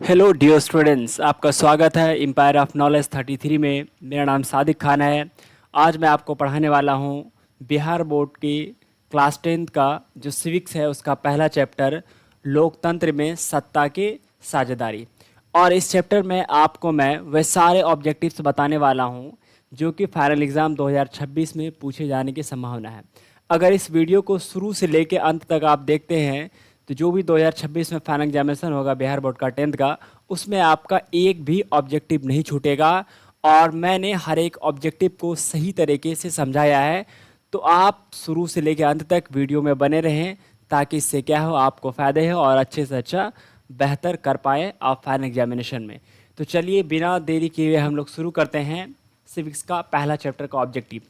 Hello dear students, आपका स्वागत है एम्पायर ऑफ नॉलेज 33 में। मेरा नाम सादिक खान है। आज मैं आपको पढ़ाने वाला हूँ बिहार बोर्ड की क्लास 10th का जो सिविक्स है उसका पहला चैप्टर लोकतंत्र में सत्ता की साझेदारी। और इस चैप्टर में आपको मैं वे सारे ऑब्जेक्टिव्स बताने वाला हूँ जो कि फाइनल एग्ज़ाम 2026 में पूछे जाने की संभावना है। अगर इस वीडियो को शुरू से लेकर अंत तक आप देखते हैं तो जो भी 2026 में फाइनल एग्जामिनेशन होगा बिहार बोर्ड का 10th का, उसमें आपका एक भी ऑब्जेक्टिव नहीं छूटेगा। और मैंने हर एक ऑब्जेक्टिव को सही तरीके से समझाया है, तो आप शुरू से लेकर अंत तक वीडियो में बने रहें ताकि इससे क्या हो, आपको फ़ायदे हो और अच्छे से अच्छा बेहतर कर पाएँ आप फाइनल एग्जामिनेशन में। तो चलिए बिना देरी किए हुए हम लोग शुरू करते हैं सिविक्स का पहला चैप्टर का ऑब्जेक्टिव।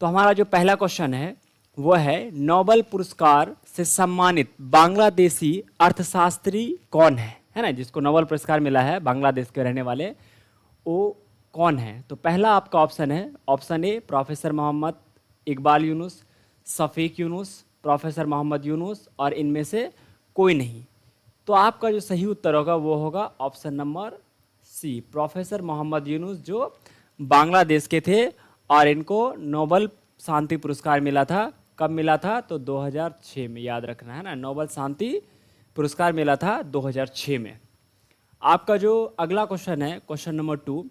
तो हमारा जो पहला क्वेश्चन है वो है, नोबेल पुरस्कार से सम्मानित बांग्लादेशी अर्थशास्त्री कौन है ना, जिसको नोबेल पुरस्कार मिला है बांग्लादेश के रहने वाले, वो कौन है। तो पहला आपका ऑप्शन है, option A professor Mohammad Iqbal Yunus, Shafiq Yunus, professor Mohammad Yunus और इनमें से कोई नहीं। तो आपका जो सही उत्तर होगा वो होगा option number C, professor Mohammad Yunus, जो बांग्लादेश के थे और इनको नोबेल शांति पुरस्कार मिला था। कब मिला था? तो 2006 में, याद रखना है ना, नोबेल शांति पुरस्कार मिला था 2006 में। आपका जो अगला क्वेश्चन है, क्वेश्चन नंबर 2,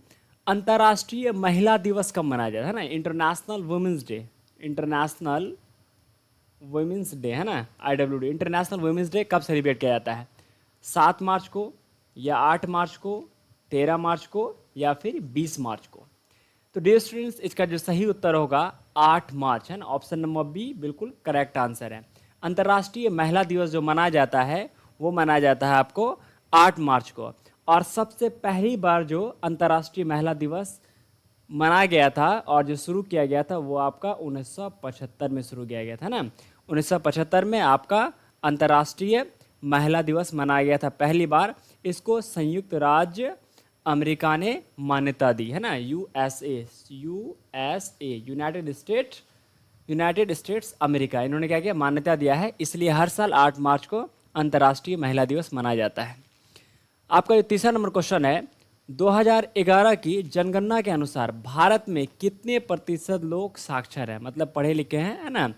अंतर्राष्ट्रीय महिला दिवस कब मनाया जाता है ना, international women's day, international women's day है ना, IWD, इंटरनेशनल वुमेंस डे कब सेलिब्रेट किया जाता है? 7 मार्च को या 8 मार्च को, 13 मार्च को या फिर 20 मार्च को? तो डियर स्टूडेंट्स, इसका जो सही उत्तर होगा 8 मार्च है ना, ऑप्शन नंबर बी बिल्कुल करेक्ट आंसर है। अंतर्राष्ट्रीय महिला दिवस जो मनाया जाता है वो मनाया जाता है आपको 8 मार्च को। और सबसे पहली बार जो अंतर्राष्ट्रीय महिला दिवस मनाया गया था और जो शुरू किया गया था वो आपका 1975 में शुरू किया गया था ना, 1975 में आपका अंतर्राष्ट्रीय महिला दिवस मनाया गया था पहली बार। इसको संयुक्त राज्य अमेरिका ने मान्यता दी है ना, यूएसए, यूनाइटेड स्टेट्स अमेरिका, इन्होंने क्या किया, मान्यता दिया है। इसलिए हर साल 8 मार्च को अंतर्राष्ट्रीय महिला दिवस मनाया जाता है। आपका जो तीसरा नंबर क्वेश्चन है, 2011 की जनगणना के अनुसार भारत में कितने प्रतिशत लोग साक्षर हैं, मतलब पढ़े लिखे हैं है ना,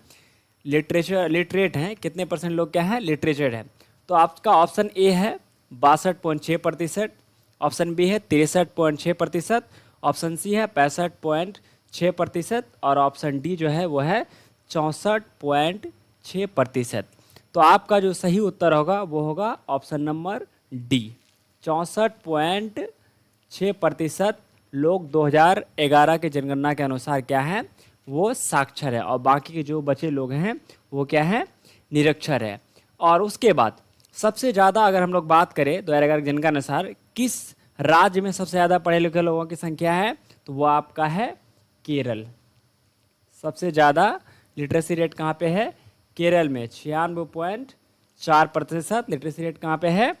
लिटरेट हैं, कितने परसेंट लोग क्या है, लिटरेचर है? तो आपका ऑप्शन ए है 62.6%, ऑप्शन बी है 63.6%, ऑप्शन सी है 65.6% और ऑप्शन डी जो है वो है 64.6%। तो आपका जो सही उत्तर होगा वो होगा ऑप्शन नंबर डी, 64.6% लोग 2011 के जनगणना के अनुसार क्या है, वो साक्षर है, और बाकी के जो बचे लोग हैं वो क्या है, निरक्षर है। और उसके बाद सबसे ज़्यादा अगर हम लोग बात करें 2011 जनगणना के अनुसार किस राज्य में सबसे ज़्यादा पढ़े लिखे लोगों की संख्या है, तो वो आपका है केरल। सबसे ज़्यादा लिटरेसी रेट कहाँ पे है, केरल में, 96.4% लिटरेसी रेट कहाँ पे है,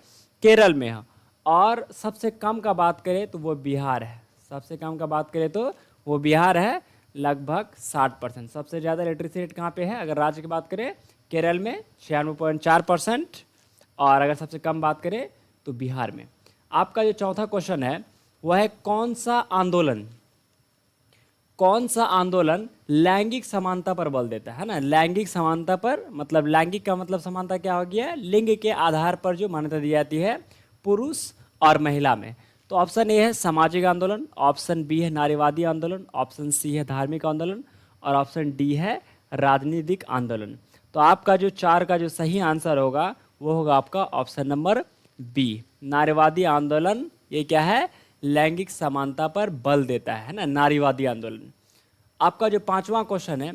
केरल में है। और सबसे कम का बात करें तो वो बिहार है, सबसे कम का बात करें तो वो बिहार है, लगभग 60%। सबसे ज़्यादा लिटरेसी रेट कहाँ पे है अगर राज्य की बात करें, केरल में 96.4%, और अगर सबसे कम बात करें तो बिहार में। आपका जो चौथा क्वेश्चन है वह है, कौन सा आंदोलन लैंगिक समानता पर बल देता है ना, लैंगिक समानता पर, मतलब लैंगिक का मतलब समानता क्या हो गया, लिंग के आधार पर जो मान्यता दी जाती है पुरुष और महिला में। तो ऑप्शन ए है सामाजिक आंदोलन, ऑप्शन बी है नारीवादी आंदोलन, ऑप्शन सी है धार्मिक आंदोलन और ऑप्शन डी है राजनीतिक आंदोलन। तो आपका जो 4 का जो सही आंसर होगा वो होगा आपका ऑप्शन नंबर बी, नारीवादी आंदोलन। ये क्या है, लैंगिक समानता पर बल देता है ना, नारीवादी आंदोलन। आपका जो 5वां क्वेश्चन है,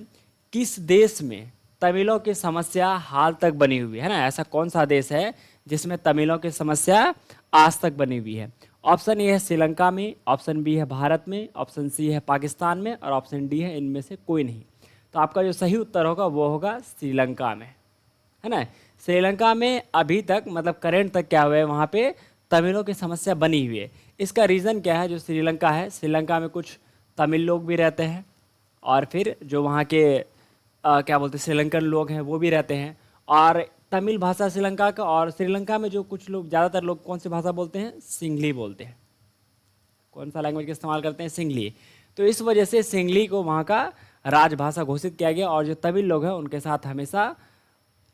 किस देश में तमिलों की समस्या हाल तक बनी हुई है ना, ऐसा कौन सा देश है जिसमें तमिलों की समस्या आज तक बनी हुई है? ऑप्शन ए है श्रीलंका में, ऑप्शन बी है भारत में, ऑप्शन सी है पाकिस्तान में और ऑप्शन डी है इनमें से कोई नहीं। तो आपका जो सही उत्तर होगा वो होगा श्रीलंका में, है ना। श्रीलंका में अभी तक, मतलब करंट तक क्या हुआ है, वहाँ पे तमिलों की समस्या बनी हुई है। इसका रीज़न क्या है, जो श्रीलंका है, श्रीलंका में कुछ तमिल लोग भी रहते हैं और फिर जो वहाँ के क्या बोलते हैं श्रीलंकन लोग हैं वो भी रहते हैं। और तमिल भाषा श्रीलंका का, और श्रीलंका में जो कुछ लोग, ज़्यादातर लोग कौन सी भाषा बोलते हैं? सिंगली बोलते हैं। कौन सा लैंग्वेज का इस्तेमाल करते हैं? सिंगली। तो इस वजह से सिंगली को वहाँ का राजभाषा घोषित किया गया, और जो तमिल लोग हैं उनके साथ हमेशा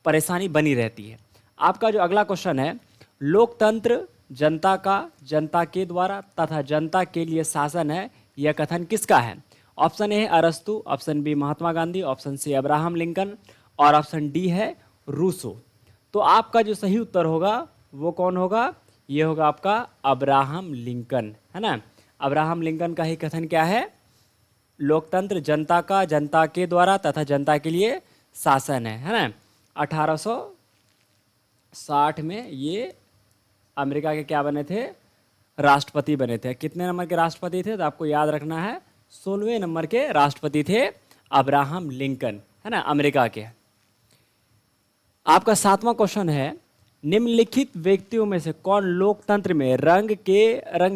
परेशानी बनी रहती है। आपका जो अगला क्वेश्चन है, लोकतंत्र जनता का, जनता के द्वारा तथा जनता के लिए शासन है, यह कथन किसका है? ऑप्शन ए है अरस्तु, option B Mahatma Gandhi, option C Abraham Lincoln, और ऑप्शन डी है रूसो। तो आपका जो सही उत्तर होगा वो कौन होगा? ये होगा आपका अब्राहम लिंकन, है ना। अब्राहम लिंकन का ही कथन क्या है? लोकतंत्र जनता का, जनता के द्वारा तथा जनता के लिए शासन है ना। 1860 में ये अमेरिका के क्या बने थे? राष्ट्रपति बने थे। कितने नंबर के राष्ट्रपति थे? तो आपको याद रखना है 16वें नंबर के राष्ट्रपति थे अब्राहम लिंकन, है ना, अमेरिका के। आपका 7वां क्वेश्चन है, निम्नलिखित व्यक्तियों में से कौन लोकतंत्र में रंग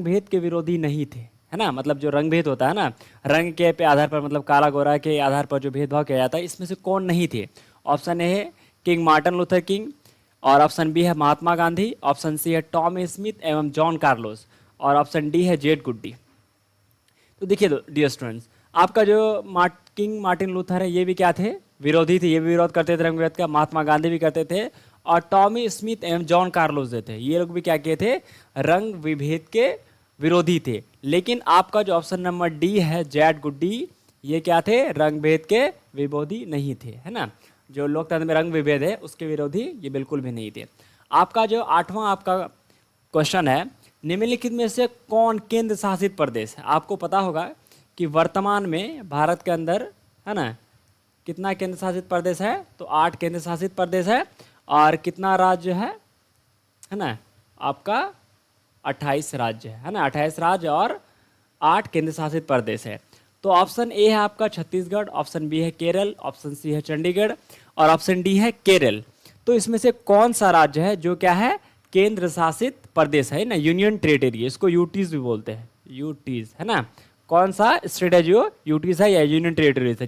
भेद के विरोधी नहीं थे? है ना, मतलब जो रंग भेद होता है ना, रंग के पे आधार पर, मतलब काला गोरा के आधार पर जो भेदभाव किया जाता है, इसमें से कौन नहीं थे? ऑप्शन ए है किंग मार्टिन लूथर किंग, और ऑप्शन बी है महात्मा गांधी, ऑप्शन सी है टॉम स्मिथ एवं जॉन कार्लोस, और ऑप्शन डी है जेड गुड्डी। तो देखिए डियर स्टूडेंट्स, आपका जो किंग मार्टिन लूथर है ये भी क्या थे? विरोधी थे, ये भी विरोध करते थे रंग भेद का। महात्मा गांधी भी करते थे, और टॉमी स्मिथ एवं जॉन कार्लोस जो थे, ये लोग भी क्या किए थे? रंग विभेद के विरोधी थे। लेकिन आपका जो ऑप्शन नंबर डी है जेड गुड्डी, ये क्या थे? रंग भेद के विरोधी नहीं थे, है ना। जो लोकतंत्र में रंग विभेद है उसके विरोधी ये बिल्कुल भी नहीं थे। आपका जो 8वां आपका क्वेश्चन है, निम्नलिखित में से कौन केंद्र शासित प्रदेश है? आपको पता होगा कि वर्तमान में भारत के अंदर, है ना, कितना केंद्र शासित प्रदेश है? तो 8 केंद्र शासित प्रदेश है, और कितना राज्य है ना, आपका 28 राज्य है ना, 28 राज्य और 8 केंद्र शासित प्रदेश है। तो ऑप्शन ए है आपका छत्तीसगढ़, ऑप्शन बी है केरल, ऑप्शन सी है चंडीगढ़, और ऑप्शन डी है केरल। तो इसमें से कौन सा राज्य है जो क्या है? केंद्र शासित प्रदेश है ना, यूनियन टेरिटरी, इसको यूटीज भी बोलते हैं, यूटीज, है ना। कौन सा स्टेट है जो यूटीज है या यूनियन टेरिटरीज है,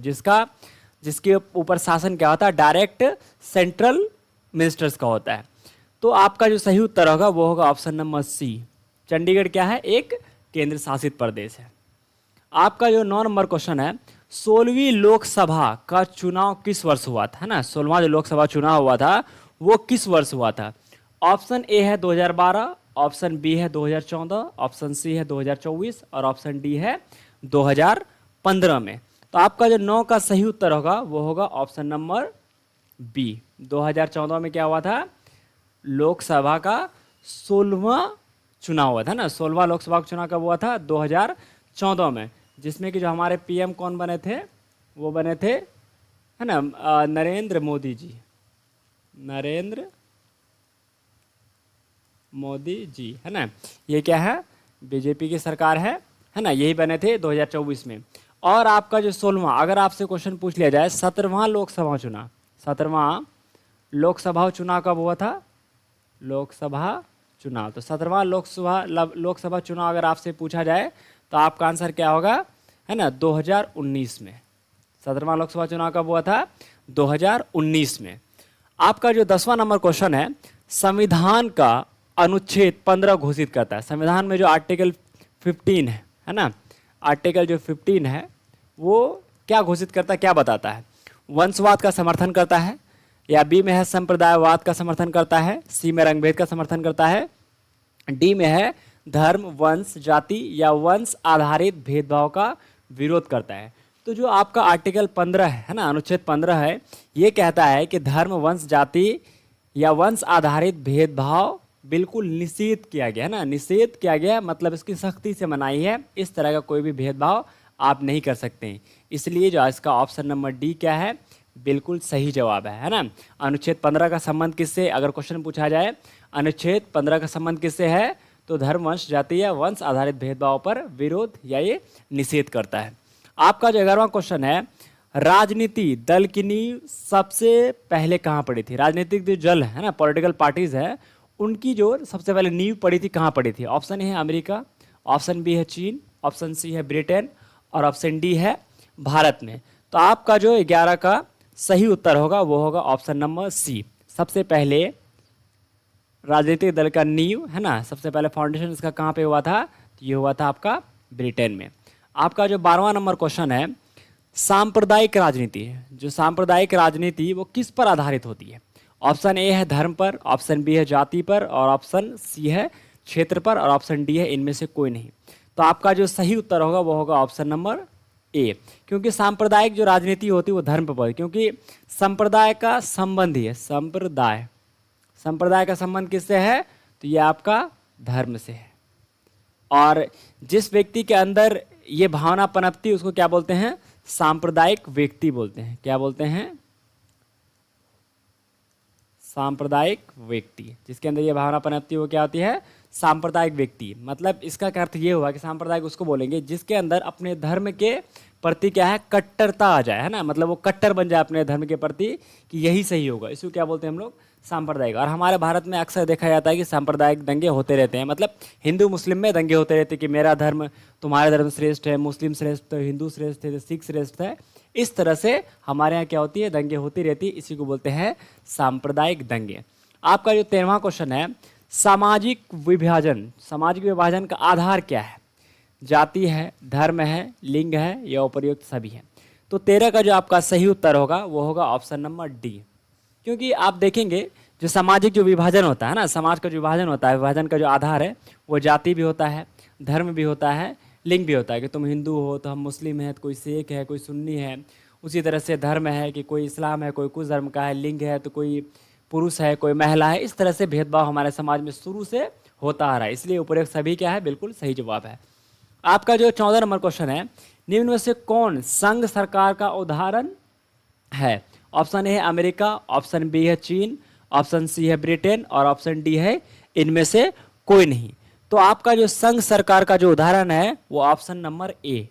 जिसके ऊपर शासन क्या होता है? डायरेक्ट सेंट्रल मिनिस्टर्स का होता है। तो आपका जो सही उत्तर होगा वो होगा ऑप्शन नंबर सी, चंडीगढ़ क्या है? एक केंद्र शासित प्रदेश है। आपका जो 9 नंबर क्वेश्चन है, 16वीं लोकसभा का चुनाव किस वर्ष हुआ था? है ना, 16वां जो लोकसभा चुनाव हुआ था वो किस वर्ष हुआ था? ऑप्शन ए है 2012, ऑप्शन बी है 2014, ऑप्शन सी है 2024, और ऑप्शन डी है 2015 में। तो आपका जो 9 का सही उत्तर होगा वो होगा ऑप्शन नंबर बी। 2014 में क्या हुआ था? लोकसभा का 16वां चुनाव हुआ था ना, 16वां लोकसभा का चुनाव कब हुआ था? 2014 में, जिसमें कि जो हमारे पीएम कौन बने थे? वो बने थे, है ना, नरेंद्र मोदी जी, नरेंद्र मोदी जी, है ना। ये क्या है? बीजेपी की सरकार है ना, यही बने थे 2024 में। और आपका जो 16वां, अगर आपसे क्वेश्चन पूछ लिया जाए 17वां लोकसभा चुनाव, 17वां लोकसभा चुनाव कब हुआ था? लोकसभा चुनाव, तो 17वां लोकसभा चुनाव अगर आपसे पूछा जाए तो आपका आंसर क्या होगा? है ना, 2019 में। 17वां लोकसभा चुनाव कब हुआ था? 2019 में। आपका जो 10वां नंबर क्वेश्चन है, संविधान का अनुच्छेद 15 घोषित करता है। संविधान में जो आर्टिकल 15 है ना, आर्टिकल जो 15 है वो क्या घोषित करता है, क्या बताता है? वंशवाद का समर्थन करता है, या बी में है संप्रदायवाद का समर्थन करता है, सी में रंगभेद का समर्थन करता है, डी में है धर्म, वंश, जाति या वंश आधारित भेदभाव का विरोध करता है। तो जो आपका आर्टिकल 15 है ना, अनुच्छेद 15 है, ये कहता है कि धर्म, वंश, जाति या वंश आधारित भेदभाव बिल्कुल निषेध किया गया है ना, निषेध किया गया मतलब इसकी सख्ती से मनाही है। इस तरह का कोई भी भेदभाव आप नहीं कर सकते हैं। इसलिए जो इसका ऑप्शन नंबर डी क्या है? बिल्कुल सही जवाब है ना। अनुच्छेद 15 का संबंध किससे, अगर क्वेश्चन पूछा जाए अनुच्छेद 15 का संबंध किससे है, तो धर्म, वंश, जाति या वंश आधारित भेदभाव पर विरोध या ये निषेध करता है। आपका जो 11वां क्वेश्चन है, राजनीति दल की नींव सबसे पहले कहाँ पड़ी थी? राजनीतिक जो दल है ना, पॉलिटिकल पार्टीज है, उनकी जो सबसे पहले नींव पड़ी थी कहाँ पड़ी थी? ऑप्शन ए है अमेरिका, ऑप्शन बी है चीन, ऑप्शन सी है ब्रिटेन, और ऑप्शन डी है भारत में। तो आपका जो 11 का सही उत्तर होगा वो होगा ऑप्शन नंबर सी, सबसे पहले राजनीतिक दल का नींव, है ना, सबसे पहले फाउंडेशन इसका कहाँ पे हुआ था? तो ये हुआ था आपका ब्रिटेन में। आपका जो 12वां नंबर क्वेश्चन है, सांप्रदायिक राजनीति है, जो सांप्रदायिक राजनीति वो किस पर आधारित होती है? ऑप्शन ए है धर्म पर, ऑप्शन बी है जाति पर, और ऑप्शन सी है क्षेत्र पर, और ऑप्शन डी है इनमें से कोई नहीं। तो आपका जो सही उत्तर होगा वो होगा ऑप्शन नंबर ए, क्योंकि सांप्रदायिक जो राजनीति होती है वो धर्म पर, क्योंकि संप्रदाय का संबंध ही है, संप्रदाय का संबंध किससे है? तो ये आपका धर्म से है। और जिस व्यक्ति के अंदर ये भावना पनपती है उसको क्या बोलते हैं? सांप्रदायिक व्यक्ति बोलते हैं। क्या बोलते हैं? सांप्रदायिक व्यक्ति। जिसके अंदर ये भावना पनपती है वो क्या होती है? सांप्रदायिक व्यक्ति। मतलब इसका अर्थ ये हुआ कि सांप्रदायिक उसको बोलेंगे जिसके अंदर अपने धर्म के प्रति क्या है? कट्टरता आ जाए, है ना, मतलब वो कट्टर बन जाए अपने धर्म के प्रति कि यही सही होगा। इसको क्या बोलते हैं हम लोग? सांप्रदायिक। और हमारे भारत में अक्सर देखा जाता है कि सांप्रदायिक दंगे होते रहते हैं, मतलब हिंदू मुस्लिम में दंगे होते रहते हैं कि मेरा धर्म तुम्हारा धर्म श्रेष्ठ है, मुस्लिम श्रेष्ठ तो हिंदू श्रेष्ठ है, सिख श्रेष्ठ है। इस तरह से हमारे यहाँ क्या होती है? दंगे होती रहती है। इसी को बोलते हैं सांप्रदायिक दंगे। आपका जो 13वां क्वेश्चन है, सामाजिक विभाजन, सामाजिक विभाजन का आधार क्या है? जाति है, धर्म है, लिंग है, या उपर्युक्त सभी है? तो 13 का जो आपका सही उत्तर होगा वो होगा ऑप्शन नंबर डी, क्योंकि आप देखेंगे जो सामाजिक जो विभाजन होता है ना, समाज का जो विभाजन होता है, विभाजन का जो आधार है वो जाति भी होता है, धर्म भी होता है, लिंग भी होता है कि तुम हिंदू हो तो हम मुस्लिम हैं, तो कोई सिख है, कोई सुन्नी है। उसी तरह से धर्म है कि कोई इस्लाम है, कोई कुछ धर्म का है, लिंग है तो कोई पुरुष है, कोई महिला है। इस तरह से भेदभाव हमारे समाज में शुरू से होता आ रहा है, इसलिए उपर्युक्त सभी क्या है? बिल्कुल सही जवाब है। आपका जो 14 नंबर क्वेश्चन है, निम्न में से कौन संघ सरकार का उदाहरण है? ऑप्शन ए है अमेरिका, ऑप्शन बी है चीन, ऑप्शन सी है ब्रिटेन, और ऑप्शन डी है इनमें से कोई नहीं। तो आपका जो संघ सरकार का जो उदाहरण है वो ऑप्शन नंबर ए,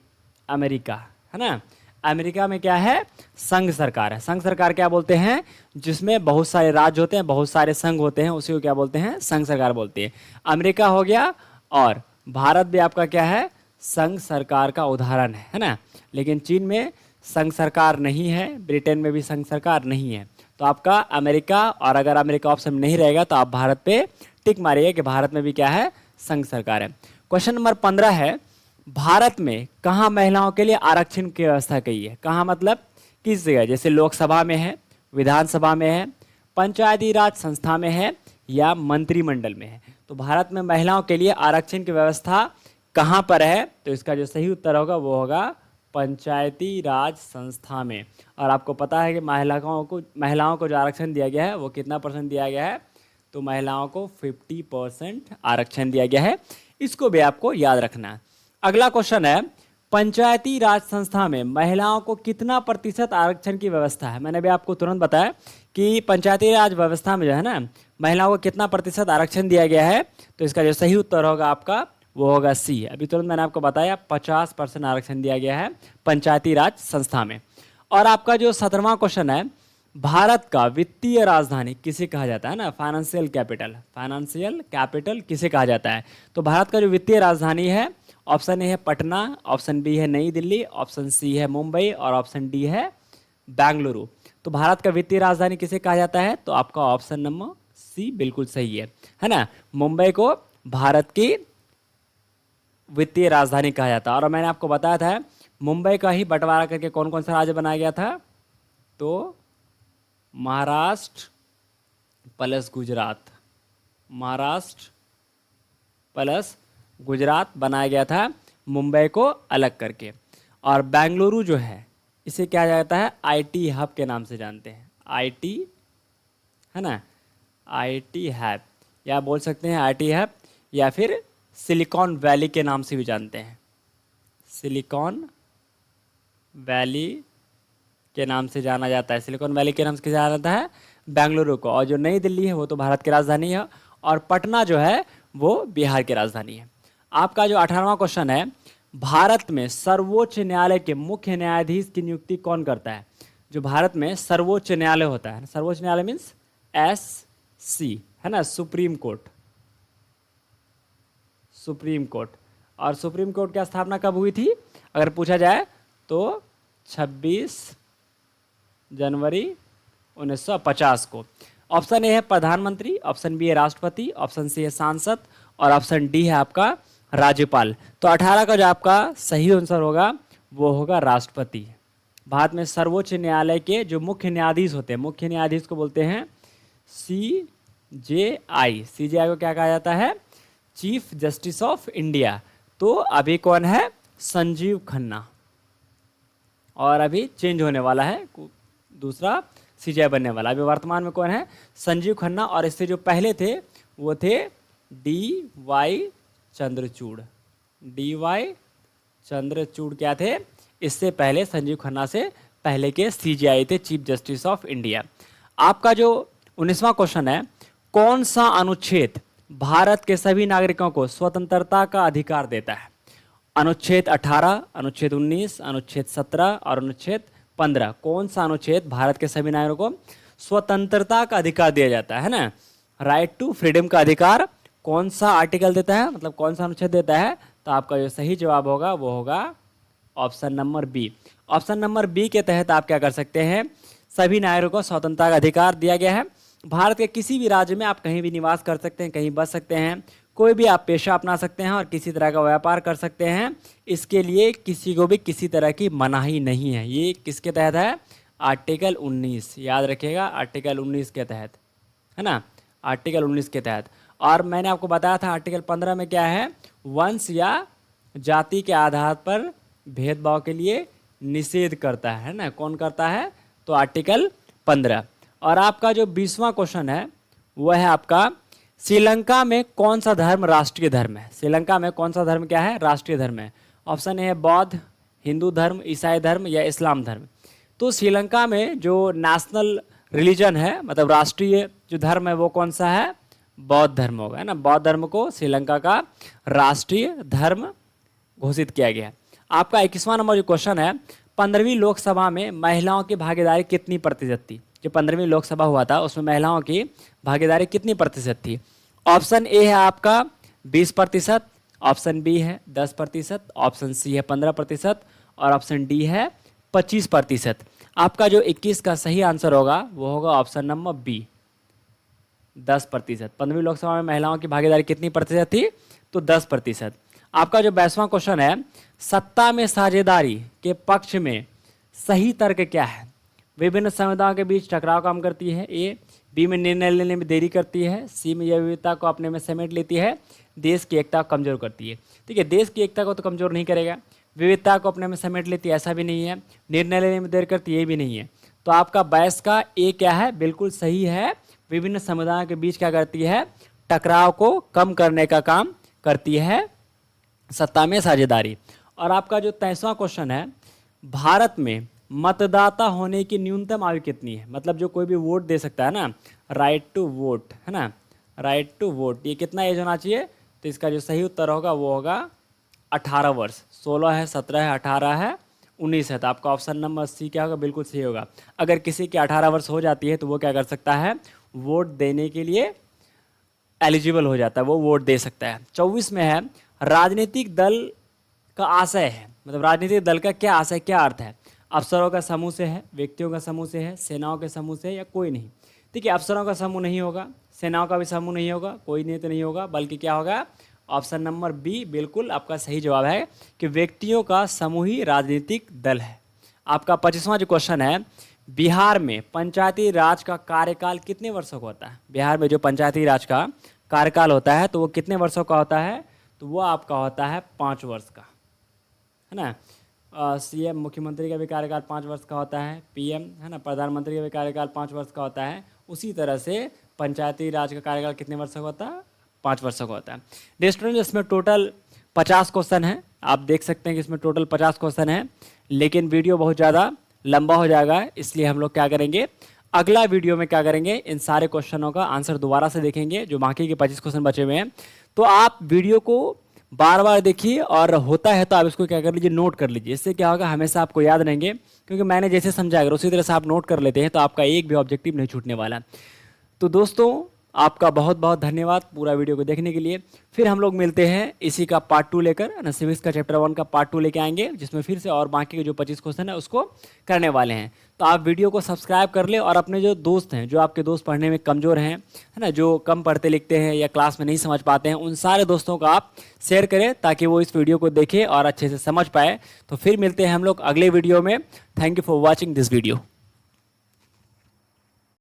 अमेरिका, है ना। अमेरिका में क्या है? संघ सरकार है। संघ सरकार क्या बोलते हैं? जिसमें बहुत सारे राज्य होते हैं, बहुत सारे संघ होते हैं, उसी को क्या बोलते हैं? संघ सरकार बोलते हैं। अमेरिका हो गया, और भारत भी आपका क्या है? संघ सरकार का उदाहरण है ना। लेकिन चीन में संघ सरकार नहीं है, ब्रिटेन में भी संघ सरकार नहीं है। तो आपका अमेरिका, और अगर अमेरिका ऑप्शन नहीं रहेगा तो आप भारत पे टिक मारिए कि भारत में भी क्या है? संघ सरकार है। क्वेश्चन नंबर 15 है, भारत में कहाँ महिलाओं के लिए आरक्षण की व्यवस्था की है? कहाँ मतलब किस जगह? जैसे लोकसभा में है, विधानसभा में है, पंचायती राज संस्था में है, या मंत्रिमंडल में है? तो भारत में महिलाओं के लिए आरक्षण की व्यवस्था कहाँ पर है? तो इसका जो सही उत्तर होगा वो होगा पंचायती राज संस्था में। और आपको पता है कि महिलाओं को जो आरक्षण दिया गया है वो कितना % दिया गया है? तो महिलाओं को 50% आरक्षण दिया गया है। इसको भी आपको याद रखना है। अगला क्वेश्चन है, पंचायती राज संस्था में महिलाओं को कितना % आरक्षण की व्यवस्था है? मैंने भी आपको तुरंत बताया कि पंचायती राज व्यवस्था में जो है ना, महिलाओं को कितना % आरक्षण दिया गया है? तो इसका जो सही उत्तर होगा आपका वो होगा सी। अभी तुरंत मैंने आपको बताया 50% आरक्षण दिया गया है पंचायती राज संस्था में। और आपका जो 17वां क्वेश्चन है, भारत का वित्तीय राजधानी किसे कहा जाता है ना? फाइनेंशियल कैपिटल किसे कहा जाता है? तो भारत का जो वित्तीय राजधानी है, ऑप्शन ए है पटना, ऑप्शन बी है नई दिल्ली, ऑप्शन सी है मुंबई, और ऑप्शन डी है बेंगलुरु। तो भारत का वित्तीय राजधानी किसे कहा जाता है? तो आपका ऑप्शन नंबर सी बिल्कुल सही है ना। मुंबई को भारत की वित्तीय राजधानी कहा जाता है। और मैंने आपको बताया था मुंबई का ही बंटवारा करके कौन कौन सा राज्य बनाया गया था? तो महाराष्ट्र प्लस गुजरात, महाराष्ट्र प्लस गुजरात बनाया गया था मुंबई को अलग करके। और बेंगलुरु जो है इसे क्या जाता है? आईटी हब के नाम से जानते हैं, आईटी, है ना, आईटी हब, या बोल सकते हैं आईटी हब, या फिर सिलिकॉन वैली के नाम से भी जानते हैं। सिलिकॉन वैली के नाम से जाना जाता है। सिलिकॉन वैली के नाम से जाना जाता है बेंगलुरु को। और जो नई दिल्ली है वो तो भारत की राजधानी है, और पटना जो है वो बिहार की राजधानी है। आपका जो 18वां क्वेश्चन है, भारत में सर्वोच्च न्यायालय के मुख्य न्यायाधीश की नियुक्ति कौन करता है? जो भारत में सर्वोच्च न्यायालय होता है, सर्वोच्च न्यायालय मीन्स SC, है ना, सुप्रीम कोर्ट, सुप्रीम कोर्ट। और सुप्रीम कोर्ट की स्थापना कब हुई थी अगर पूछा जाए? तो 26 जनवरी 1950 को। ऑप्शन ए है प्रधानमंत्री, ऑप्शन बी है राष्ट्रपति, ऑप्शन सी है सांसद और ऑप्शन डी है आपका राज्यपाल। तो 18 का जो आपका सही आंसर होगा वो होगा राष्ट्रपति। भारत में सर्वोच्च न्यायालय के जो मुख्य न्यायाधीश होते हैं, मुख्य न्यायाधीश को बोलते हैं CJI। CJI को क्या कहा जाता है? Chief justice of India. तो अभी कौन है? संजीव खन्ना, और अभी चेंज होने वाला है, दूसरा CJI बनने वाला। अभी वर्तमान में कौन है? संजीव खन्ना, और इससे जो पहले थे वो थे DY चंद्रचूड़। DY चंद्रचूड़ क्या थे? इससे पहले संजीव खन्ना से पहले के CJI थे, चीफ जस्टिस ऑफ इंडिया। आपका जो 19वां क्वेश्चन है, कौन सा अनुच्छेद भारत के सभी नागरिकों को स्वतंत्रता का अधिकार देता है? अनुच्छेद 18, अनुच्छेद 19, अनुच्छेद 17 और अनुच्छेद 15। कौन सा अनुच्छेद भारत के सभी नागरिकों को स्वतंत्रता का अधिकार दिया जाता है ना? राइट टू फ्रीडम का अधिकार कौन सा आर्टिकल देता है, मतलब कौन सा अनुच्छेद देता है? तो आपका जो सही जवाब होगा वो होगा option number B. Option number B के तहत आप क्या कर सकते हैं? सभी नागरिकों को स्वतंत्रता का अधिकार दिया गया है। भारत के किसी भी राज्य में आप कहीं भी निवास कर सकते हैं, कहीं बस सकते हैं, कोई भी आप पेशा अपना सकते हैं और किसी तरह का व्यापार कर सकते हैं। इसके लिए किसी को भी किसी तरह की मनाही नहीं है। ये किसके तहत है? आर्टिकल 19, याद रखिएगा, आर्टिकल 19 के तहत, है ना? आर्टिकल 19 के तहत। और मैंने आपको बताया था आर्टिकल 15 में क्या है? वंश या जाति के आधार पर भेदभाव के लिए निषेध करता है ना? कौन करता है? तो आर्टिकल 15। और आपका जो 20वां क्वेश्चन है वो है आपका, श्रीलंका में कौन सा धर्म राष्ट्रीय धर्म है? श्रीलंका में कौन सा धर्म क्या है? राष्ट्रीय धर्म है। ऑप्शन ए है बौद्ध, हिंदू धर्म, ईसाई धर्म या इस्लाम धर्म। तो श्रीलंका में जो नेशनल रिलीजन है, मतलब राष्ट्रीय जो धर्म है वो कौन सा है? बौद्ध धर्म होगा, है ना? बौद्ध धर्म को श्रीलंका का राष्ट्रीय धर्म घोषित किया गया है। आपका 21वां नंबर जो क्वेश्चन है, 15वीं लोकसभा में महिलाओं की भागीदारी कितनी प्रतिशत थी? जो 15वीं लोकसभा हुआ था उसमें महिलाओं की भागीदारी कितनी प्रतिशत थी? ऑप्शन ए है आपका 20%, ऑप्शन बी है 10%, ऑप्शन सी है 15% और ऑप्शन डी है 25%। आपका जो 21 का सही आंसर होगा वो होगा ऑप्शन नंबर बी, 10%। 15वीं लोकसभा में महिलाओं की भागीदारी कितनी प्रतिशत थी? तो 10%। आपका जो 22वां क्वेश्चन है, सत्ता में साझेदारी के पक्ष में सही तर्क क्या है? विभिन्न समुदायों के बीच टकराव काम करती है, ए। बी में निर्णय लेने में देरी करती है, सी में यह विविधता को अपने में समेट लेती है, देश की एकता को कमजोर करती है। ठीक है, देश की एकता को तो कमजोर नहीं करेगा, विविधता को अपने में समेट लेती है ऐसा भी नहीं है, निर्णय लेने में देर करती है ये भी नहीं है। तो आपका 22 का ए क्या है? बिल्कुल सही है। विभिन्न समुदायों के बीच क्या करती है? टकराव को कम करने का काम करती है सत्ता में साझेदारी। और आपका जो 23वां क्वेश्चन है, भारत में मतदाता होने की न्यूनतम आयु कितनी है? मतलब जो कोई भी वोट दे सकता है ना, राइट टू वोट, है ना? राइट टू वोट, ये कितना एज होना चाहिए? तो इसका जो सही उत्तर होगा वो होगा 18 वर्ष। 16 है, 17 है, 18 है, 19 है। तो आपका ऑप्शन नंबर सी क्या होगा? बिल्कुल सही होगा। अगर किसी की 18 वर्ष हो जाती है तो वो क्या कर सकता है? वोट देने के लिए एलिजिबल हो जाता है, वो वोट दे सकता है। 24 में है, राजनीतिक दल का आशय है, मतलब राजनीतिक दल का क्या आशय, क्या अर्थ है? अफसरों का समूह से है, व्यक्तियों का समूह से है, सेनाओं के समूह से है या कोई नहीं? ठीक है, अफसरों का समूह नहीं होगा, सेनाओं का भी समूह नहीं होगा, कोई नेता नहीं होगा, बल्कि क्या होगा? ऑप्शन नंबर बी बिल्कुल आपका सही जवाब है कि व्यक्तियों का समूह ही राजनीतिक दल है। आपका 25वां जो क्वेश्चन है, बिहार में पंचायती राज का कार्यकाल कितने वर्षों का होता है? बिहार में जो पंचायती राज का कार्यकाल होता है तो वो कितने वर्षों का होता है? तो वो आपका होता है 5 वर्ष का, है ना? सीएम मुख्यमंत्री का भी कार्यकाल 5 वर्ष का होता है, पीएम, है ना, प्रधानमंत्री का भी कार्यकाल 5 वर्ष का होता है। उसी तरह से पंचायती राज का कार्यकाल कितने वर्षों का होता है? 5 वर्षों का होता है। डियर स्टूडेंट, इसमें टोटल 50 क्वेश्चन है। आप देख सकते हैं कि इसमें टोटल 50 क्वेश्चन है, लेकिन वीडियो बहुत ज़्यादा लंबा हो जाएगा, इसलिए हम लोग क्या करेंगे, अगला वीडियो में क्या करेंगे, इन सारे क्वेश्चनों का आंसर दोबारा से देखेंगे, जो बाकी के 25 क्वेश्चन बचे हुए हैं। तो आप वीडियो को बार बार देखिए और होता है तो आप इसको क्या कर लीजिए, नोट कर लीजिए। इससे क्या होगा, हमेशा आपको याद रहेंगे, क्योंकि मैंने जैसे समझाया अगर उसी तरह से आप नोट कर लेते हैं तो आपका एक भी ऑब्जेक्टिव नहीं छूटने वाला। तो दोस्तों, आपका बहुत बहुत धन्यवाद पूरा वीडियो को देखने के लिए। फिर हम लोग मिलते हैं इसी का पार्ट 2 लेकर, है ना। सिविक्स का चैप्टर 1 का पार्ट 2 लेके आएंगे, जिसमें फिर से और बाकी के जो 25 क्वेश्चन है उसको करने वाले हैं। तो आप वीडियो को सब्सक्राइब कर ले और अपने जो दोस्त हैं, जो आपके दोस्त पढ़ने में कमज़ोर हैं, है ना, जो कम पढ़ते लिखते हैं या क्लास में नहीं समझ पाते हैं, उन सारे दोस्तों को आप शेयर करें ताकि वो इस वीडियो को देखें और अच्छे से समझ पाए। तो फिर मिलते हैं हम लोग अगले वीडियो में। Thank you for watching this video.